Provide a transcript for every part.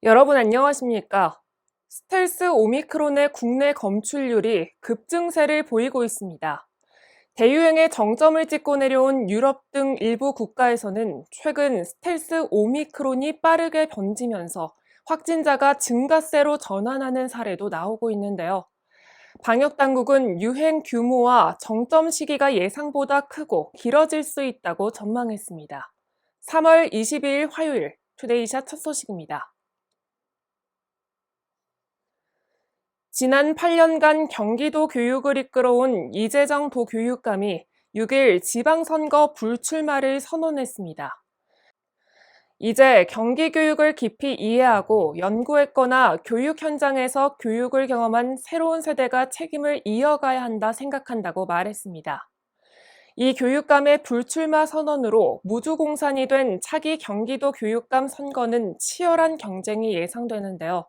여러분 안녕하십니까? 스텔스 오미크론의 국내 검출률이 급증세를 보이고 있습니다. 대유행의 정점을 찍고 내려온 유럽 등 일부 국가에서는 최근 스텔스 오미크론이 빠르게 번지면서 확진자가 증가세로 전환하는 사례도 나오고 있는데요. 방역 당국은 유행 규모와 정점 시기가 예상보다 크고 길어질 수 있다고 전망했습니다. 3월 22일 화요일 투데이샷 첫 소식입니다. 지난 8년간 경기도 교육을 이끌어온 이재정 도교육감이 6일 지방선거 불출마를 선언했습니다. 이제 경기 교육을 깊이 이해하고 연구했거나 교육 현장에서 교육을 경험한 새로운 세대가 책임을 이어가야 한다 생각한다고 말했습니다. 이 교육감의 불출마 선언으로 무주공산이 된 차기 경기도 교육감 선거는 치열한 경쟁이 예상되는데요.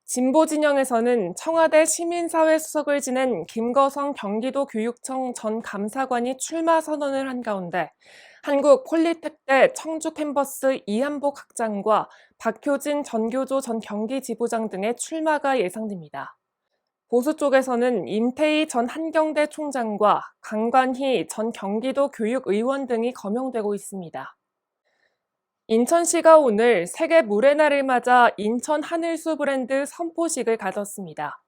진보 진영에서는 청와대 시민사회 수석을 지낸 김거성 경기도 교육청 전 감사관이 출마 선언을 한 가운데 한국 폴리텍대 청주 캠퍼스 이한복 학장과 박효진 전교조 전 경기지부장 등의 출마가 예상됩니다. 보수 쪽에서는 임태희 전 한경대 총장과 강관희 전 경기도 교육의원 등이 거명되고 있습니다. 인천시가 오늘 세계 물의 날을 맞아 인천 하늘수 브랜드 선포식을 가졌습니다.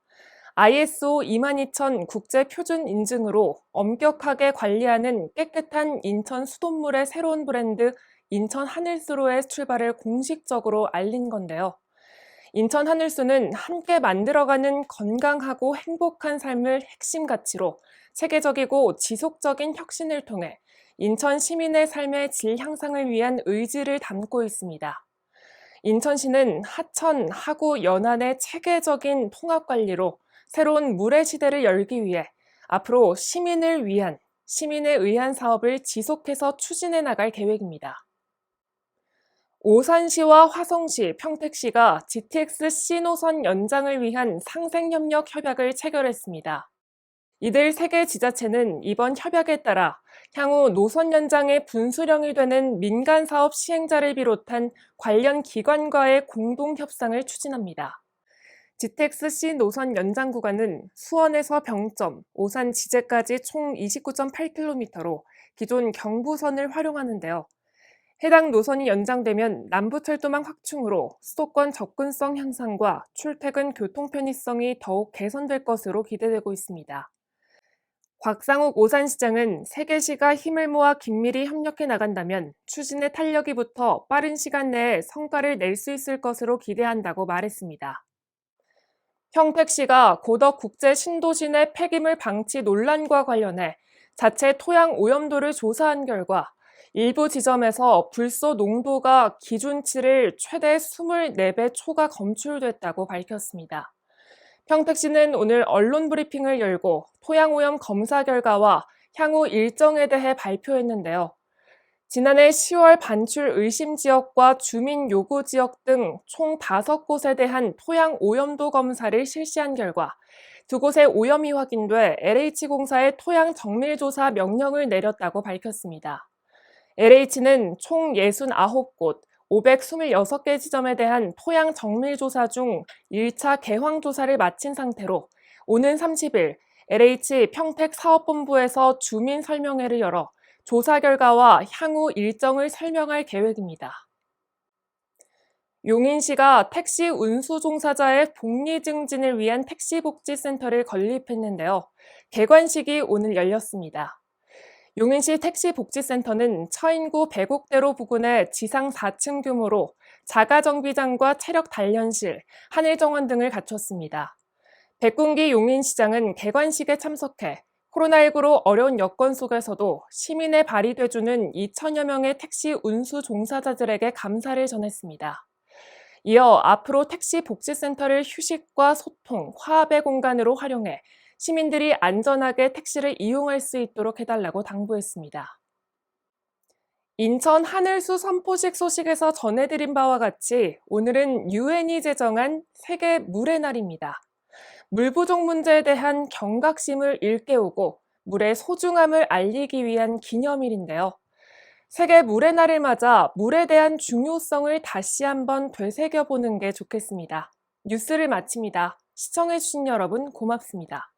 ISO 22000 국제 표준 인증으로 엄격하게 관리하는 깨끗한 인천 수돗물의 새로운 브랜드 인천 하늘수로의 출발을 공식적으로 알린 건데요. 인천 하늘수는 함께 만들어가는 건강하고 행복한 삶을 핵심 가치로 세계적이고 지속적인 혁신을 통해 인천 시민의 삶의 질 향상을 위한 의지를 담고 있습니다. 인천시는 하천, 하구, 연안의 체계적인 통합 관리로 새로운 물의 시대를 열기 위해 앞으로 시민을 위한, 시민에 의한 사업을 지속해서 추진해 나갈 계획입니다. 오산시와 화성시, 평택시가 GTX C노선 연장을 위한 상생협력 협약을 체결했습니다. 이들 세 개 지자체는 이번 협약에 따라 향후 노선 연장의 분수령이 되는 민간 사업 시행자를 비롯한 관련 기관과의 공동 협상을 추진합니다. GTX-C 노선 연장 구간은 수원에서 병점, 오산 지제까지 총 29.8km로 기존 경부선을 활용하는데요. 해당 노선이 연장되면 남부철도망 확충으로 수도권 접근성 향상과 출퇴근 교통 편의성이 더욱 개선될 것으로 기대되고 있습니다. 곽상욱 오산시장은 세 개 시가 힘을 모아 긴밀히 협력해 나간다면 추진에 탄력이 붙어 빠른 시간 내에 성과를 낼 수 있을 것으로 기대한다고 말했습니다. 평택시가 고덕 국제 신도시 내 폐기물 방치 논란과 관련해 자체 토양 오염도를 조사한 결과 일부 지점에서 불소 농도가 기준치를 최대 24배 초과 검출됐다고 밝혔습니다. 평택시는 오늘 언론 브리핑을 열고 토양오염 검사 결과와 향후 일정에 대해 발표했는데요. 지난해 10월 반출 의심 지역과 주민 요구 지역 등 총 5곳에 대한 토양 오염도 검사를 실시한 결과 두 곳의 오염이 확인돼 LH공사에 토양 정밀조사 명령을 내렸다고 밝혔습니다. LH는 총 69곳, 526개 지점에 대한 토양 정밀조사 중 1차 개황조사를 마친 상태로 오는 30일 LH 평택사업본부에서 주민 설명회를 열어 조사 결과와 향후 일정을 설명할 계획입니다. 용인시가 택시 운수 종사자의 복리 증진을 위한 택시복지센터를 건립했는데요. 개관식이 오늘 열렸습니다. 용인시 택시복지센터는 처인구 배곡대로 부근의 지상 4층 규모로 자가정비장과 체력 단련실, 하늘정원 등을 갖췄습니다. 백군기 용인시장은 개관식에 참석해 코로나19로 어려운 여건 속에서도 시민의 발이 돼주는 2천여 명의 택시 운수 종사자들에게 감사를 전했습니다. 이어 앞으로 택시복지센터를 휴식과 소통, 화합의 공간으로 활용해 시민들이 안전하게 택시를 이용할 수 있도록 해달라고 당부했습니다. 인천 하늘수 선포식 소식에서 전해드린 바와 같이 오늘은 유엔이 제정한 세계 물의 날입니다. 물 부족 문제에 대한 경각심을 일깨우고 물의 소중함을 알리기 위한 기념일인데요. 세계 물의 날을 맞아 물에 대한 중요성을 다시 한번 되새겨보는 게 좋겠습니다. 뉴스를 마칩니다. 시청해주신 여러분 고맙습니다.